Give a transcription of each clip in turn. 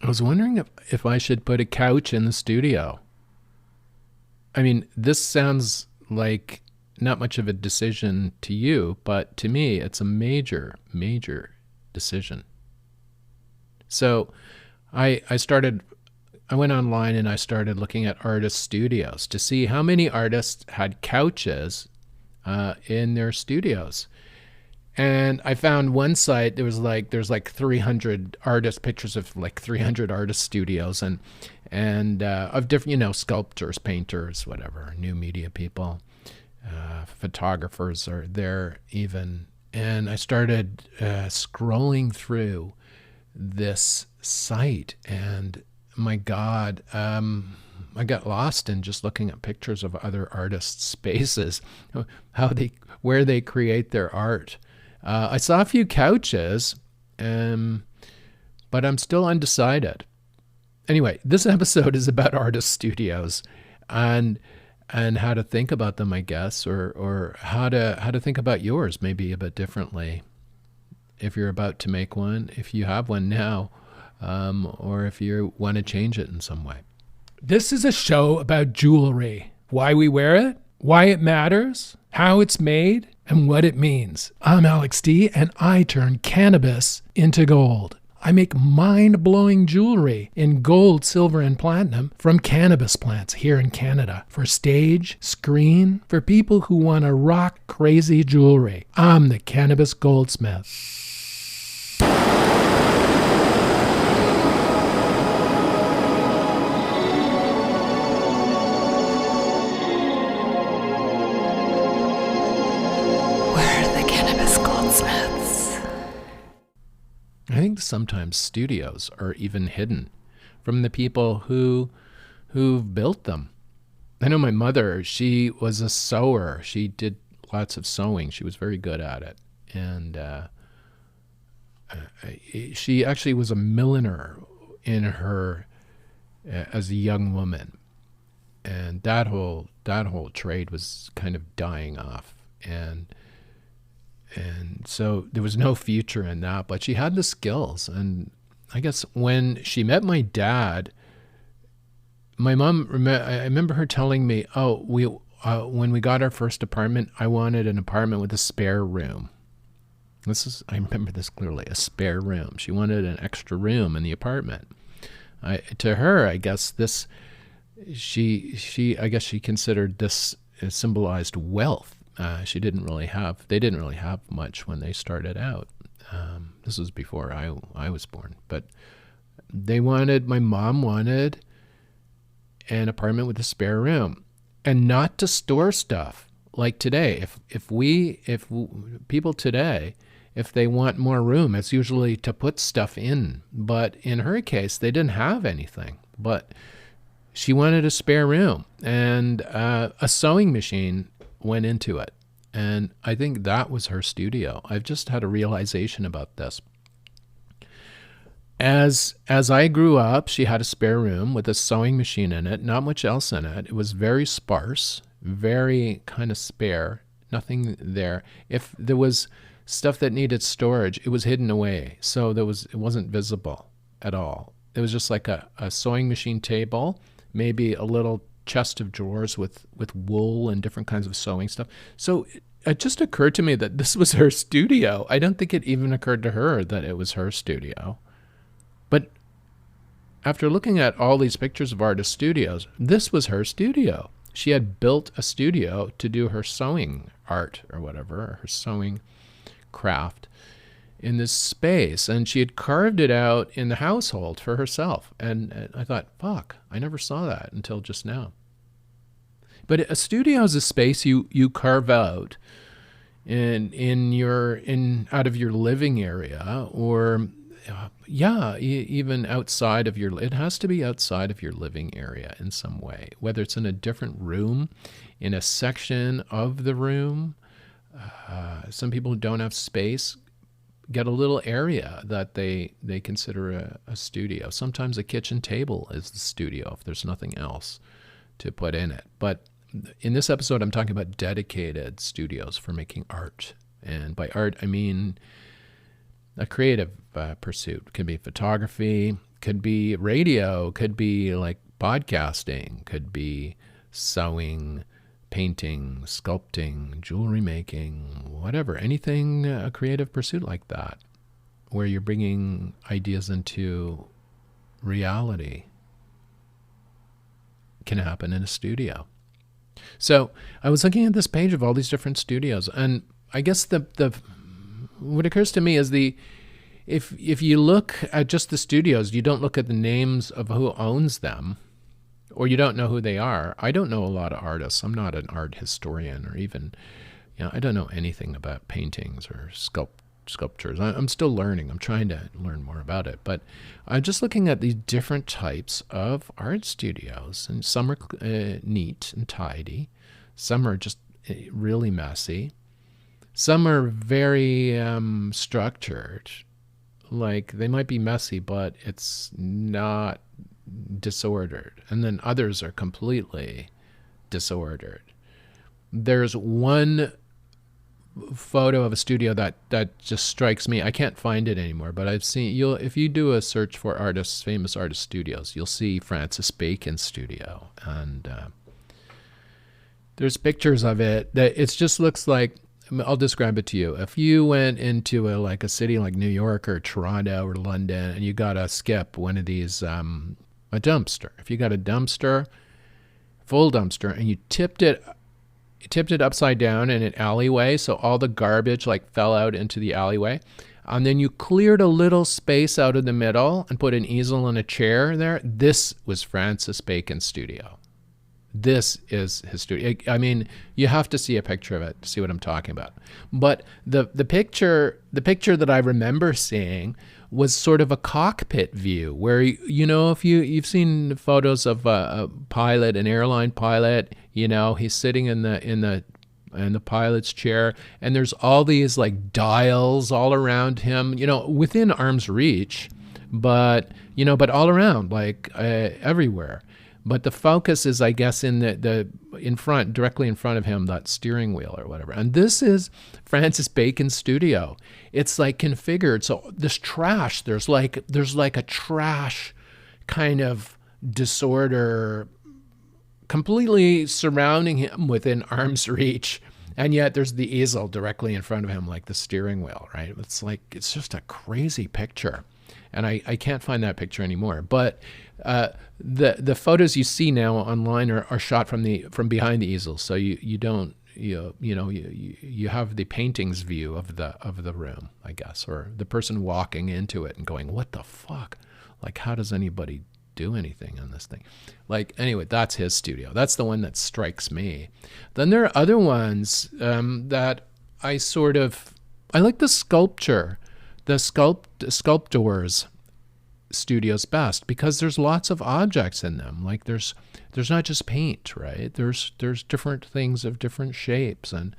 I was wondering if I should put a couch in the studio. I mean, this sounds like not much of a decision to you, but to me, it's a major, major decision. So I went online and I started looking at artist studios to see how many artists had couches in their studios. And I found one site, there's like 300 artist pictures of like 300 artist studios and of different, sculptors, painters, whatever, new media people, photographers are there even. And I started scrolling through this site, and my God, I got lost in just looking at pictures of other artists' spaces, where they create their art. I saw a few couches, but I'm still undecided. Anyway, this episode is about artist studios and how to think about them, I guess, or how to think about yours maybe a bit differently. If you're about to make one, if you have one now, or if you want to change it in some way. This is a show about jewelry, why we wear it, why it matters, how it's made, and what it means. I'm Alex D, and I turn cannabis into gold. I make mind-blowing jewelry in gold, silver, and platinum from cannabis plants here in Canada for stage, screen, for people who want to rock crazy jewelry. I'm the Cannabis Goldsmith. I think sometimes studios are even hidden from the people who've built them. I know my mother, she was a sewer. She did lots of sewing. She was very good at it. And she actually was a milliner as a young woman. And that whole trade was kind of dying off. And so there was no future in that, but she had the skills. And I guess when she met my dad, my mom, I remember her telling me, when we got our first apartment, I wanted an apartment with a spare room. I remember this clearly, a spare room. She wanted an extra room in the apartment. To her, I guess she considered this symbolized wealth. They didn't really have much when they started out. This was before I was born, but my mom wanted an apartment with a spare room, and not to store stuff like today. If people today, if they want more room, it's usually to put stuff in. But in her case, they didn't have anything, but she wanted a spare room, and a sewing machine went into it. And I think that was her studio. I've just had a realization about this. As I grew up, she had a spare room with a sewing machine in it, not much else in it. It was very sparse, very kind of spare, nothing there. If there was stuff that needed storage, it was hidden away. So it wasn't visible at all. It was just like a sewing machine table, maybe a little chest of drawers with wool and different kinds of sewing stuff. So it just occurred to me that this was her studio. I don't think it even occurred to her that it was her studio. But after looking at all these pictures of artist studios, this was her studio. She had built a studio to do her sewing art or whatever, or her sewing craft in this space. And she had carved it out in the household for herself. And I thought, fuck, I never saw that until just now. But a studio is a space you carve out out of your living area, or even outside of it has to be outside of your living area in some way, whether it's in a different room, in a section of the room. Some people who don't have space get a little area that they consider a studio. Sometimes a kitchen table is the studio if there's nothing else to put in it. But in this episode, I'm talking about dedicated studios for making art. And by art, I mean a creative pursuit. It can be photography, could be radio, could be like podcasting, could be sewing, painting, sculpting, jewelry making, whatever, anything, a creative pursuit like that, where you're bringing ideas into reality, can happen in a studio. So I was looking at this page of all these different studios, and I guess what occurs to me is if you look at just the studios, you don't look at the names of who owns them, or you don't know who they are. I don't know a lot of artists. I'm not an art historian, or even, I don't know anything about paintings or sculptures. I'm still learning. I'm trying to learn more about it. But I'm just looking at these different types of art studios, and some are neat and tidy. Some are just really messy. Some are very structured. Like, they might be messy, but it's not disordered. And then others are completely disordered. There's one photo of a studio that just strikes me. I can't find it anymore, but I've seen, if you do a search for artists, famous artist studios, you'll see Francis Bacon's studio, and there's pictures of it that it just looks like, I'll describe it to you. If you went into a city like New York or Toronto or London, and you got to skip one of these, a dumpster. If you got a dumpster, full dumpster, and you tipped it upside down in an alleyway, so all the garbage like fell out into the alleyway, and then you cleared a little space out of the middle and put an easel and a chair there, this was Francis Bacon's studio. This is his studio. I mean, you have to see a picture of it to see what I'm talking about. But the picture that I remember seeing was sort of a cockpit view, where, if you've seen photos of a pilot, an airline pilot, he's sitting in the pilot's chair, and there's all these like dials all around him, within arm's reach, but all around, like everywhere. But the focus is, I guess, in the in front, directly in front of him, that steering wheel or whatever. And this is Francis Bacon's studio. It's like configured. So this trash, there's like a trash kind of disorder completely surrounding him within arm's reach. And yet there's the easel directly in front of him, like the steering wheel, right? It's just a crazy picture. And I can't find that picture anymore. But the photos you see now online are shot from behind the easel, so you don't you have the painting's view of the room, I guess, or the person walking into it and going, what the fuck? Like, how does anybody do anything on this thing? Like, anyway, that's his studio. That's the one that strikes me. Then there are other ones that I like the sculpture. The sculptors studios best, because there's lots of objects in them. Like, there's not just paint, right? There's different things of different shapes and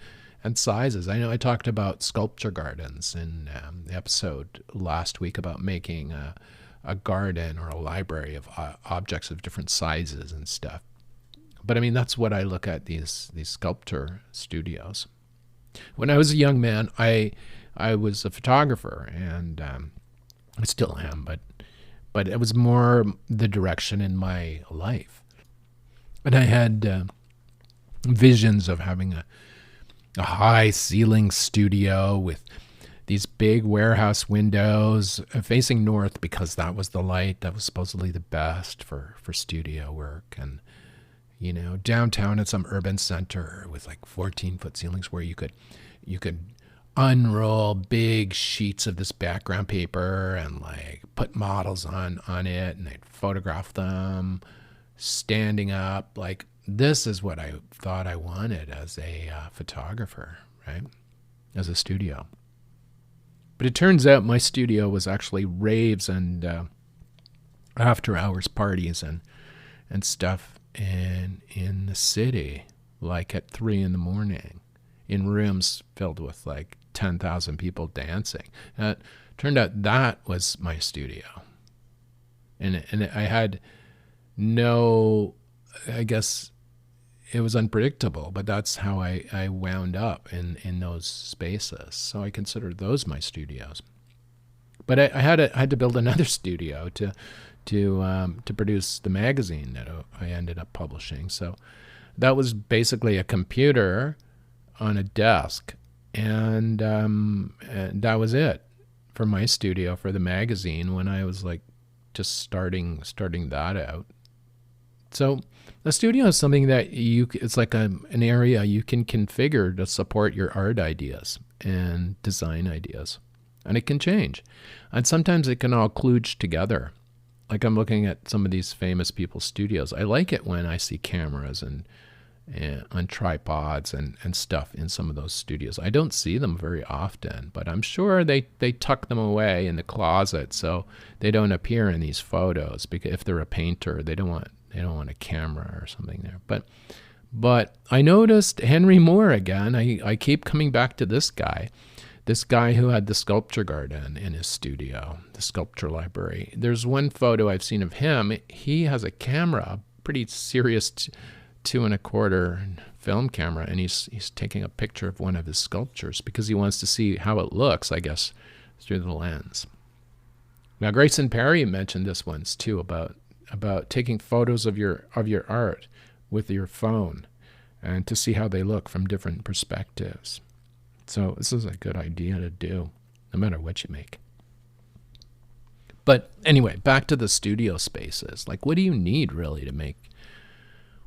sizes. I know I talked about sculpture gardens in the episode last week about making a garden or a library of objects of different sizes and stuff. But I mean, that's what I look at these sculptor studios. When I was a young man, I was a photographer, and I still am, but it was more the direction in my life. And I had visions of having a high ceiling studio with these big warehouse windows facing north, because that was the light that was supposedly the best for studio work. And, downtown at some urban center with like 14-foot ceilings where you could unroll big sheets of this background paper and like put models on it, and they'd photograph them standing up. Like, this is what I thought I wanted as a photographer, right? As a studio. But it turns out my studio was actually raves and after hours parties and stuff in the city, like at 3 a.m, in rooms filled with like 10,000 people dancing. It turned out that was my studio. And I had I guess it was unpredictable, but that's how I wound up in those spaces. So I considered those my studios. But I had to build another studio to produce the magazine that I ended up publishing. So that was basically a computer on a desk, and that was it for my studio for the magazine when I was like just starting that out. So the studio is something that it's like an area you can configure to support your art ideas and design ideas. And it can change. And sometimes it can all kludge together. Like I'm looking at some of these famous people's studios. I like it when I see cameras and on tripods and stuff in some of those studios. I don't see them very often, but I'm sure they tuck them away in the closet so they don't appear in these photos, because if they're a painter, they don't want a camera or something there. But I noticed Henry Moore again. I keep coming back to this guy who had the sculpture garden in his studio, the sculpture library. There's one photo I've seen of him. He has a camera, pretty serious 2.25 film camera, and he's taking a picture of one of his sculptures because he wants to see how it looks, I guess, through the lens. Now, Grayson Perry mentioned this once too, about taking photos of your art with your phone and to see how they look from different perspectives. So this is a good idea to do, no matter what you make. But anyway, back to the studio spaces. Like, what do you need really to make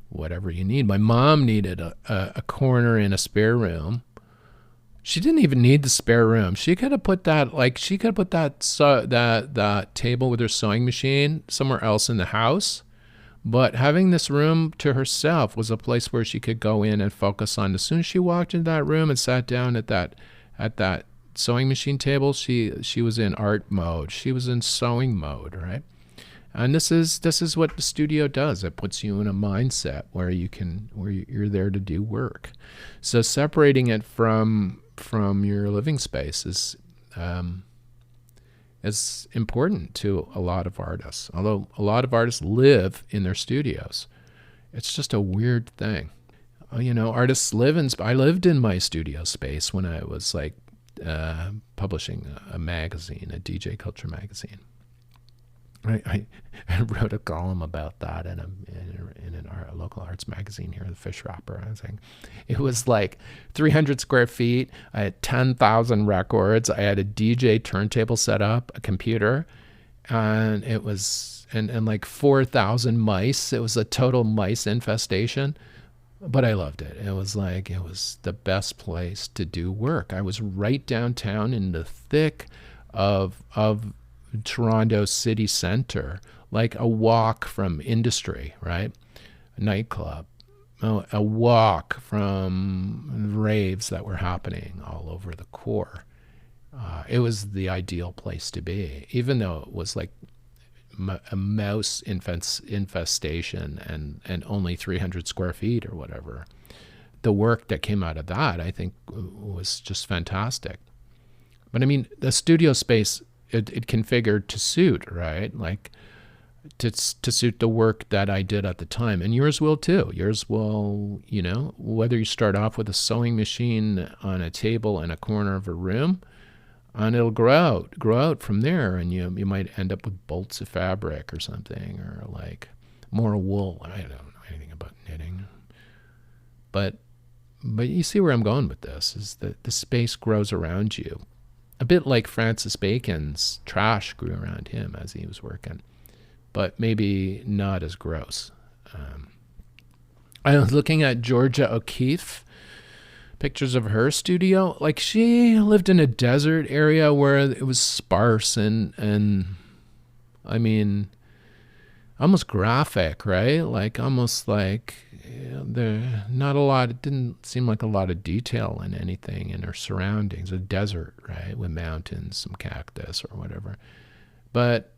whatever you need? My mom needed a corner in a spare room. She didn't even need the spare room. She could have put that that table with her sewing machine somewhere else in the house. But having this room to herself was a place where she could go in and focus on. As soon as she walked into that room and sat down at that sewing machine table, she was in art mode. She was in sewing mode, right? And this is what the studio does. It puts you in a mindset where you're there to do work. So separating it from your living space is important to a lot of artists. Although a lot of artists live in their studios, it's just a weird thing. Artists live in. I lived in my studio space when I was like publishing a magazine, a DJ culture magazine. I wrote a column about that in a local arts magazine here, the Fish Wrapper. I was saying it was like 300 square feet. I had 10,000 records. I had a DJ turntable set up, a computer, and it was and like 4,000 mice. It was a total mice infestation, but I loved it. It was the best place to do work. I was right downtown in the thick of Toronto city center, like a walk from industry, right? A nightclub, a walk from raves that were happening all over the core. It was the ideal place to be, even though it was like a mouse infestation and only 300 square feet or whatever. The work that came out of that, I think, was just fantastic. But I mean, the studio space, it configured to suit, right? Like to suit the work that I did at the time. And yours will too. Yours will, whether you start off with a sewing machine on a table in a corner of a room, and it'll grow out from there, and you might end up with bolts of fabric or something, or like more wool. I don't know anything about knitting. But you see where I'm going with this, is that the space grows around you. A bit like Francis Bacon's trash grew around him as he was working, but maybe not as gross. I was looking at Georgia O'Keeffe, pictures of her studio. Like, she lived in a desert area where it was sparse and I mean, almost graphic, right? Like almost like there not a lot. It didn't seem like a lot of detail in anything in her surroundings. A desert, right, with mountains, some cactus or whatever. But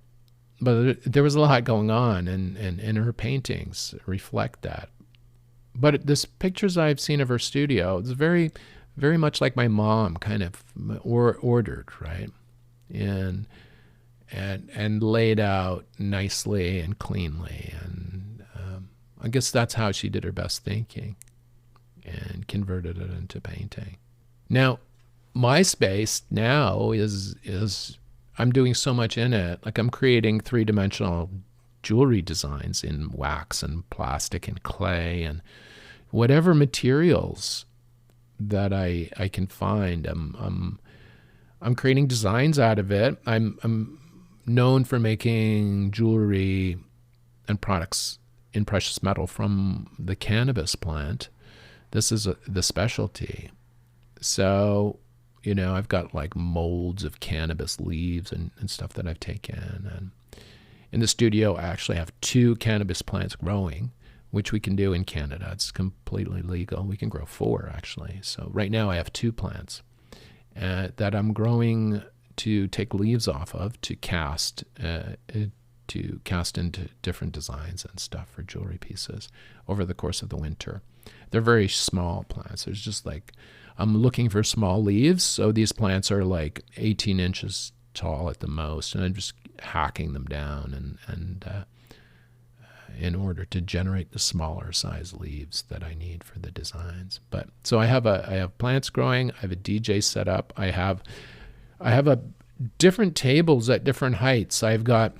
there was a lot going on, and her paintings reflect that. But this pictures I've seen of her studio, it's very, very much like my mom, kind of ordered, right, and laid out nicely and cleanly. And I guess that's how she did her best thinking and converted it into painting. Now, my space now is I'm doing so much in it. Like, I'm creating 3-dimensional jewelry designs in wax and plastic and clay and whatever materials that I can find. I'm creating designs out of it. I'm known for making jewelry and products in precious metal from the cannabis plant. This is the specialty. So, I've got like molds of cannabis leaves and stuff that I've taken. And in the studio, I actually have 2 cannabis plants growing, which we can do in Canada. It's completely legal. We can grow 4 actually. So right now I have 2 plants that I'm growing to take leaves off of to cast into different designs and stuff for jewelry pieces over the course of the winter. They're very small plants. There's just like, I'm looking for small leaves. So these plants are like 18 inches tall at the most, and I'm just hacking them down and in order to generate the smaller size leaves that I need for the designs. But so I have plants growing. I have a DJ set up. I have different tables at different heights. I've got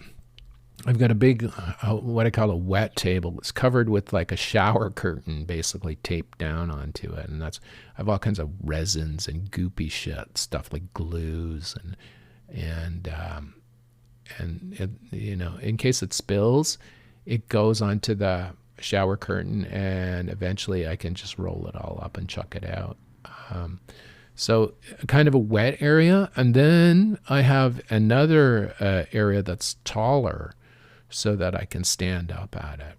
a big, what I call a wet table. It's covered with like a shower curtain, basically taped down onto it. And I have all kinds of resins and goopy shit, stuff like glues and in case it spills, it goes onto the shower curtain, and eventually I can just roll it all up and chuck it out. So kind of a wet area. And then I have another area that's taller so that I can stand up at it.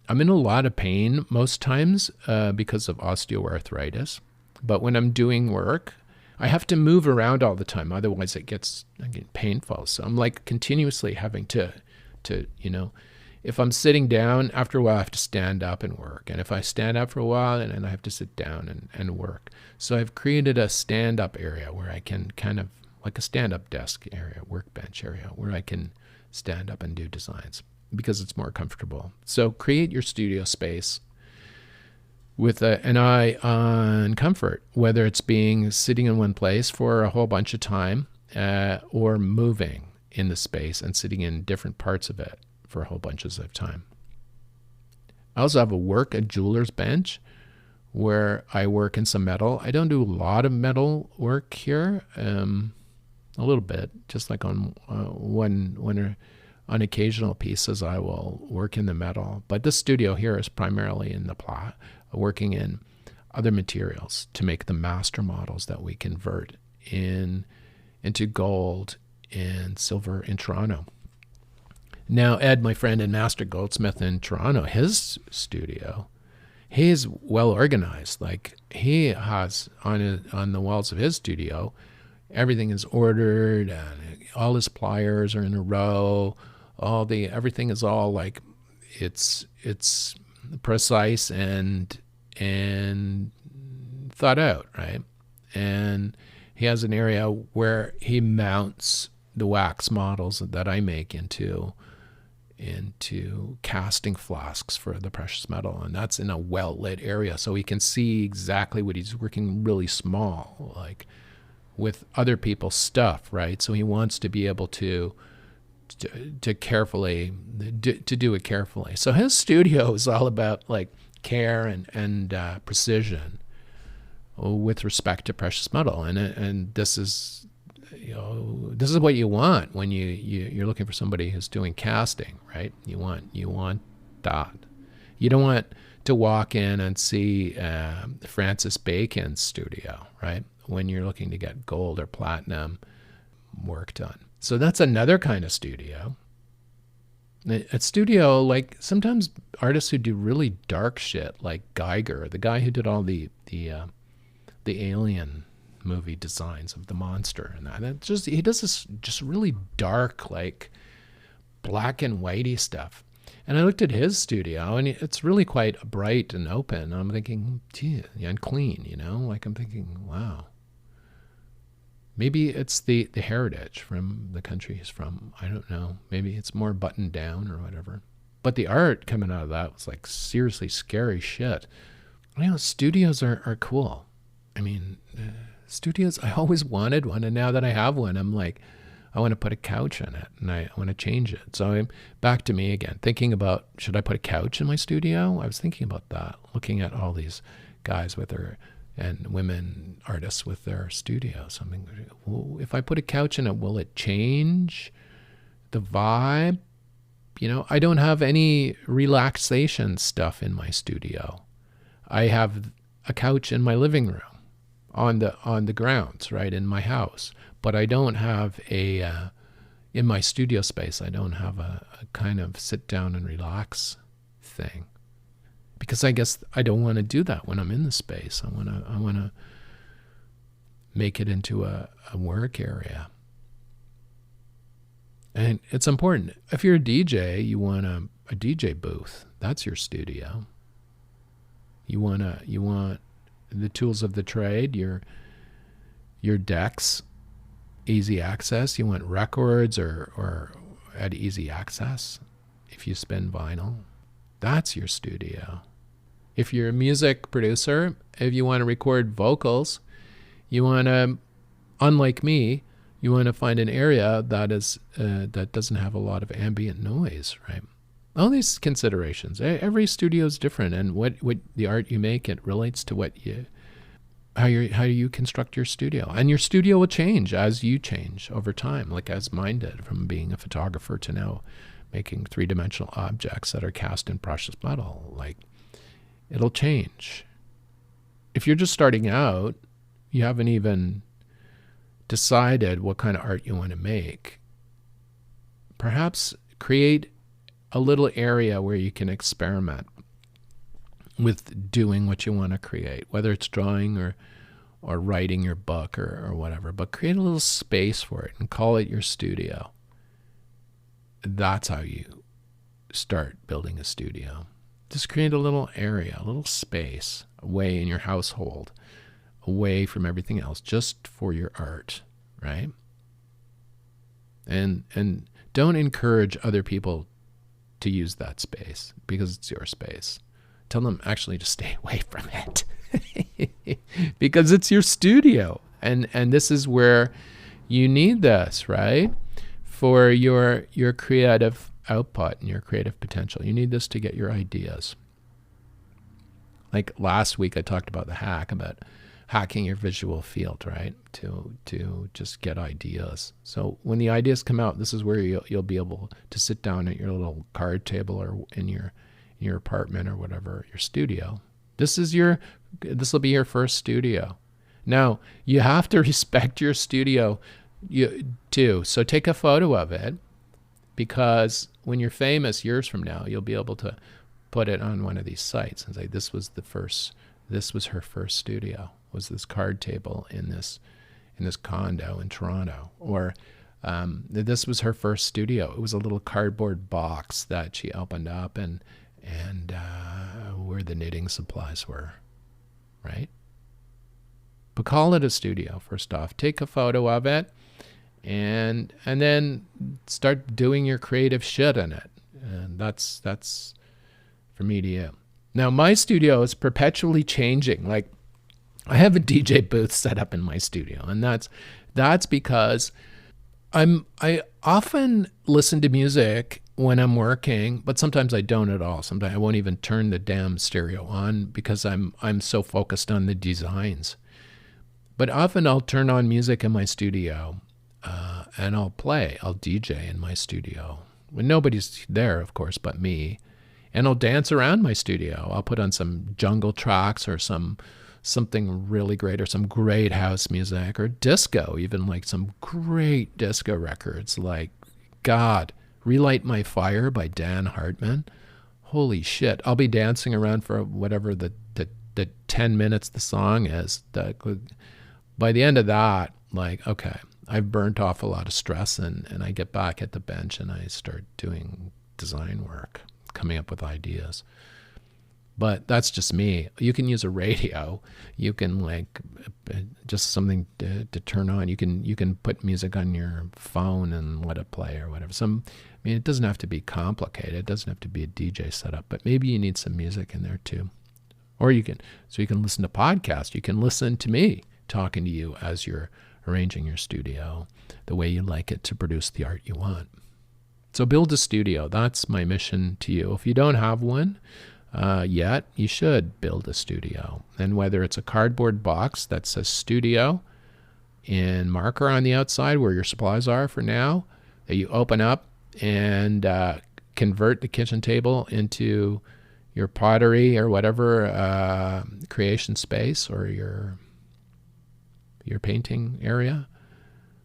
I'm in a lot of pain most times because of osteoarthritis. But when I'm doing work, I have to move around all the time. Otherwise I get painful. So I'm like continuously having to if I'm sitting down, after a while I have to stand up and work. And if I stand up for a while, then I have to sit down and work. So I've created a stand-up area where I can kind of, like a stand-up desk area, workbench area, where I can stand up and do designs because it's more comfortable. So create your studio space with an eye on comfort, whether it's sitting in one place for a whole bunch of time or moving in the space and sitting in different parts of it for whole bunches of time. I also have a jeweler's bench where I work in some metal. I don't do a lot of metal work here, a little bit, just like on occasional pieces I will work in the metal. But this studio here is primarily in the working in other materials to make the master models that we convert into gold and silver in Toronto. Now, Ed, my friend and master goldsmith in Toronto, his studio, he's well organized. Like he has on the walls of his studio, everything is ordered, and all his pliers are in a row. Everything is all like it's precise and thought out, right? And he has an area where he mounts the wax models that I make into casting flasks for the precious metal, and that's in a well-lit area, so he can see exactly what he's working really small, like with other people's stuff, right? So he wants to be able to carefully do it carefully. So his studio is all about like care and precision with respect to precious metal, and this is what you want when you're looking for somebody who's doing casting, right? You want that. You don't want to walk in and see Francis Bacon's studio, right? When you're looking to get gold or platinum work done. So that's another kind of studio. A studio, like sometimes artists who do really dark shit, like Geiger, the guy who did all the Alien movie designs of the monster and that. He does this just really dark, like black and whitey stuff. And I looked at his studio, and it's really quite bright and open. I'm thinking, gee, and clean, like I'm thinking, wow. Maybe it's the heritage from the country he's from. I don't know. Maybe it's more buttoned down or whatever. But the art coming out of that was like seriously scary shit. Studios are cool. I mean, studios, I always wanted one, and now that I have one, I'm like, I want to put a couch in it, and I want to change it. So I'm back to me again, thinking about, should I put a couch in my studio? I was thinking about that, looking at all these guys with their, and women artists with their studios. I mean, if I put a couch in it, will it change the vibe? I don't have any relaxation stuff in my studio. I have a couch in my living room on the grounds, right, in my house. But I don't have in my studio space, I don't have a kind of sit down and relax thing. Because I guess I don't want to do that when I'm in the space. I want to make it into a work area. And it's important. If you're a DJ, you want a DJ booth. That's your studio. You want the tools of the trade, your decks, easy access. You want records or at easy access. If you spin vinyl, that's your studio. If you're a music producer, if you want to record vocals, you want to, unlike me, you want to find an area that doesn't have a lot of ambient noise, right? All these considerations. Every studio is different, and what the art you make, it relates to how you construct your studio. And your studio will change as you change over time, like as mine did, from being a photographer to now making three-dimensional objects that are cast in precious metal. Like, it'll change. If you're just starting out, you haven't even decided what kind of art you want to make, perhaps create a little area where you can experiment with doing what you want to create, whether it's drawing or writing your book or whatever, but create a little space for it and call it your studio. That's how you start building a studio. Just create a little area, a little space away in your household, away from everything else, just for your art, right? And don't encourage other people to use that space because it's your space. Tell them actually to stay away from it because it's your studio. And this is where you need this, right? For your creative output and your creative potential. You need this to get your ideas. Like last week I talked about the hack, about hacking your visual field, right? To just get ideas. So when the ideas come out, this is where you'll be able to sit down at your little card table or in your apartment or whatever, your studio. This will be your first studio. Now, you have to respect your studio too. So take a photo of it, because when you're famous years from now, you'll be able to put it on one of these sites and say, this was her first studio, was this card table in this condo in Toronto. Or this was her first studio. It was a little cardboard box that she opened up and where the knitting supplies were, right? But call it a studio first off. Take a photo of it and then start doing your creative shit in it. And that's from me to you. Now, my studio is perpetually changing. Like, I have a DJ booth set up in my studio, and that's because I often listen to music when I'm working, but sometimes I don't at all. Sometimes I won't even turn the damn stereo on because I'm so focused on the designs. But often I'll turn on music in my studio, and I'll DJ in my studio when nobody's there, of course, but me. And I'll dance around my studio. I'll put on some jungle tracks or something really great, or some great house music, or disco, even like some great disco records like, God, Relight My Fire by Dan Hartman. Holy shit. I'll be dancing around for whatever the 10 minutes the song is. By the end of that, like, okay, I've burnt off a lot of stress, and I get back at the bench and I start doing design work, coming up with ideas. But that's just me. You can use a radio. You can like just something to turn on. You can put music on your phone and let it play or whatever. It doesn't have to be complicated. It doesn't have to be a DJ setup, but maybe you need some music in there too. Or you can listen to podcasts. You can listen to me talking to you as you're arranging your studio the way you like it to produce the art you want. So build a studio. That's my mission to you. If you don't have one yet, you should build a studio. And whether it's a cardboard box that says studio in marker on the outside where your supplies are for now, that you open up and convert the kitchen table into your pottery or whatever creation space, or your painting area.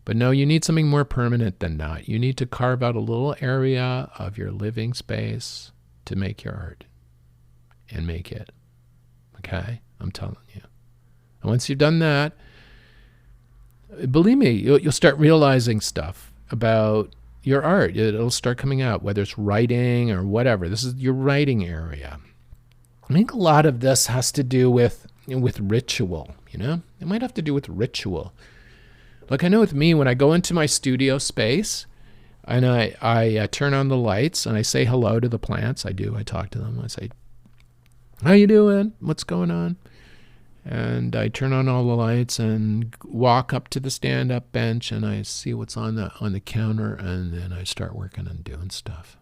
But no, you need something more permanent than that. You need to carve out a little area of your living space to make your art and make it. Okay? I'm telling you. And once you've done that, believe me, you'll start realizing stuff about your art. It'll start coming out, whether it's writing or whatever. This is your writing area. I think a lot of this has to do with ritual, you know? It might have to do with ritual. Like I know with me, when I go into my studio space and I turn on the lights and I say hello to the plants, I talk to them. I say, how you doing? What's going on? And I turn on all the lights and walk up to the stand-up bench and I see what's on the counter, and then I start working and doing stuff.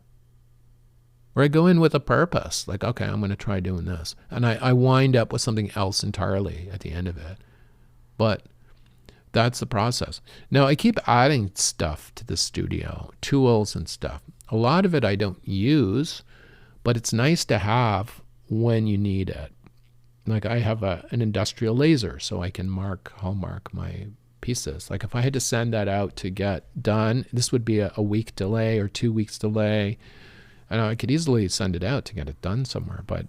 Or I go in with a purpose, like, okay, I'm going to try doing this. And I wind up with something else entirely at the end of it. But that's the process. Now, I keep adding stuff to the studio, tools and stuff. A lot of it I don't use, but it's nice to have when you need it. Like I have an industrial laser, so I can hallmark my pieces. Like if I had to send that out to get done, this would be a week delay or 2 weeks delay. And I could easily send it out to get it done somewhere, but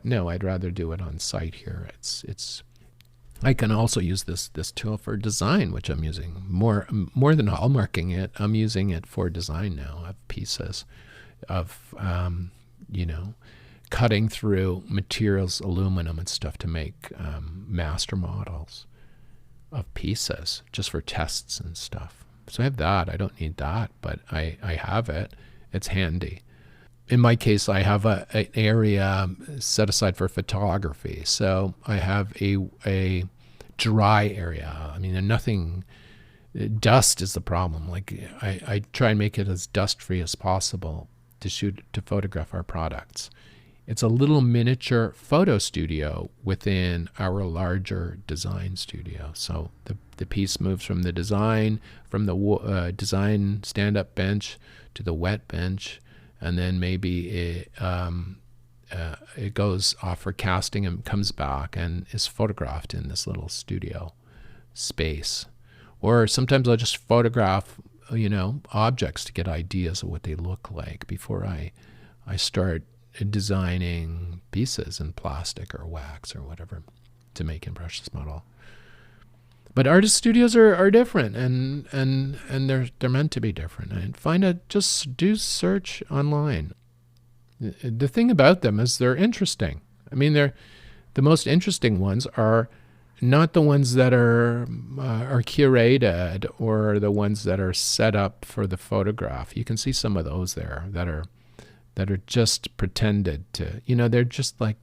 no, I'd rather do it on site here. It's I can also use this tool for design, which I'm using more than hallmarking it. I'm using it for design now of pieces, of cutting through materials, aluminum and stuff to make master models of pieces just for tests and stuff. So I have that. I don't need that, but I have it. It's handy. In my case, I have an area set aside for photography. So I have a dry area. I mean, nothing, dust is the problem. Like I try and make it as dust-free as possible to photograph our products. It's a little miniature photo studio within our larger design studio. So the piece moves from the design design stand-up bench to the wet bench, and then maybe it goes off for casting and comes back and is photographed in this little studio space. Or sometimes I'll just photograph, objects to get ideas of what they look like before I start designing pieces in plastic or wax or whatever to make in precious metal. But artist studios are different, and they're meant to be different. And just do search online. The thing about them is they're interesting. I mean, the most interesting ones are not the ones that are curated or the ones that are set up for the photograph. You can see some of those there that are just pretended to. They're just like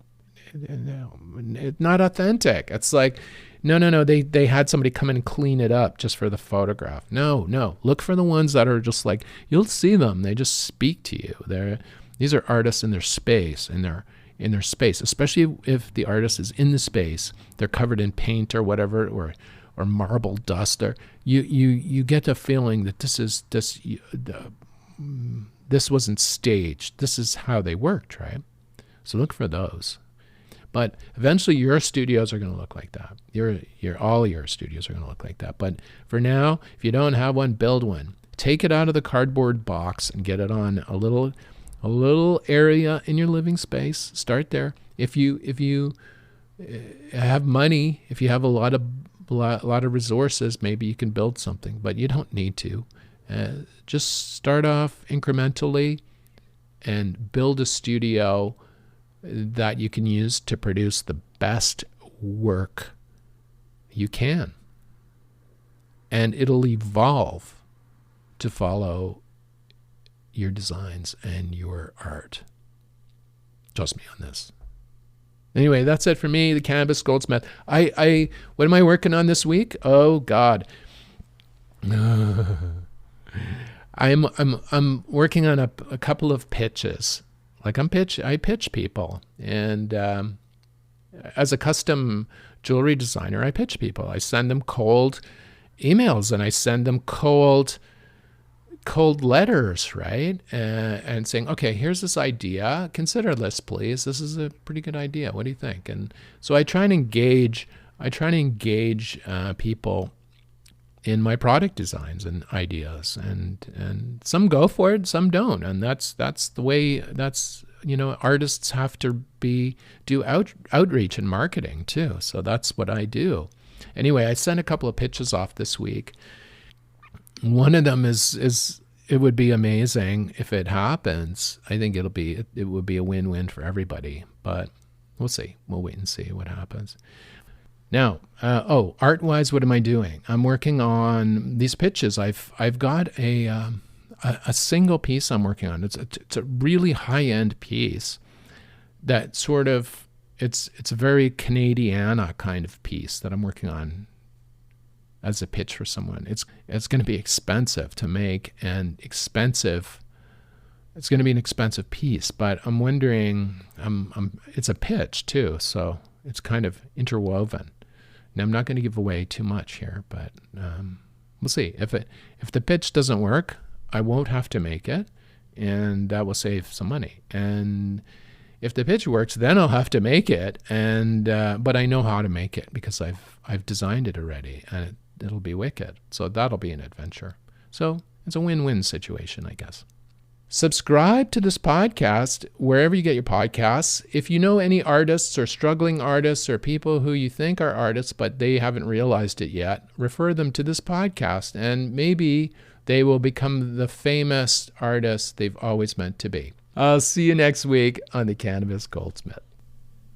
not authentic. It's like, no, they had somebody come in and clean it up just for the photograph. No, look for the ones that are just like, you'll see them, they just speak to you. These are artists in their space, in their space, especially if the artist is in the space, they're covered in paint or whatever, or marble dust, or you get the feeling that this wasn't staged. This is how they worked, right? So look for those. But eventually your studios are going to look like that. All your studios are going to look like that. But for now, if you don't have one, build one. Take it out of the cardboard box and get it on a little area in your living space. Start there. If you have money, if you have a lot of resources, maybe you can build something, but you don't need to. Just start off incrementally and build a studio that you can use to produce the best work you can. And it'll evolve to follow your designs and your art. Trust me on this. Anyway, that's it for me, the Cannabis Goldsmith. What am I working on this week? Oh, God. I'm working on a couple of pitches. Like I pitch people, and as a custom jewelry designer, I pitch people. I send them cold emails, and I send them cold letters, right? And saying, okay, here's this idea. Consider this, please. This is a pretty good idea. What do you think? And so I try and engage people in my product designs and ideas, and some go for it, some don't, and that's the way. That's, artists have to do outreach and marketing too. So that's what I do. Anyway, I sent a couple of pitches off this week. One of them is it would be amazing if it happens. I think it would be a win-win for everybody, but we'll see. We'll wait and see what happens. Now, art-wise, what am I doing? I'm working on these pitches. I've got a single piece I'm working on. It's a really high-end piece that sort of it's a very Canadiana kind of piece that I'm working on as a pitch for someone. It's going to be expensive to make, and it's going to be an expensive piece, but I'm wondering, it's a pitch too, so it's kind of interwoven. Now, I'm not going to give away too much here, but we'll see. If the pitch doesn't work, I won't have to make it, and that will save some money. And if the pitch works, then I'll have to make it, and but I know how to make it because I've designed it already, and it'll be wicked. So that'll be an adventure. So it's a win-win situation, I guess. Subscribe to this podcast wherever you get your podcasts. If you know any artists or struggling artists or people who you think are artists but they haven't realized it yet, refer them to this podcast, and maybe they will become the famous artists they've always meant to be. I'll see you next week on the Cannabis Goldsmith.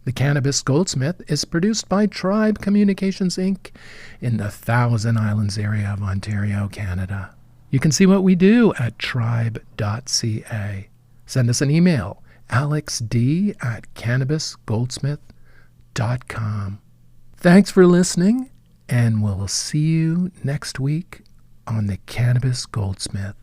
The Cannabis Goldsmith is produced by Tribe Communications, Inc. in the Thousand Islands area of Ontario, Canada. You can see what we do at tribe.ca. Send us an email, alexd@cannabisgoldsmith.com. Thanks for listening, and we'll see you next week on the Cannabis Goldsmith.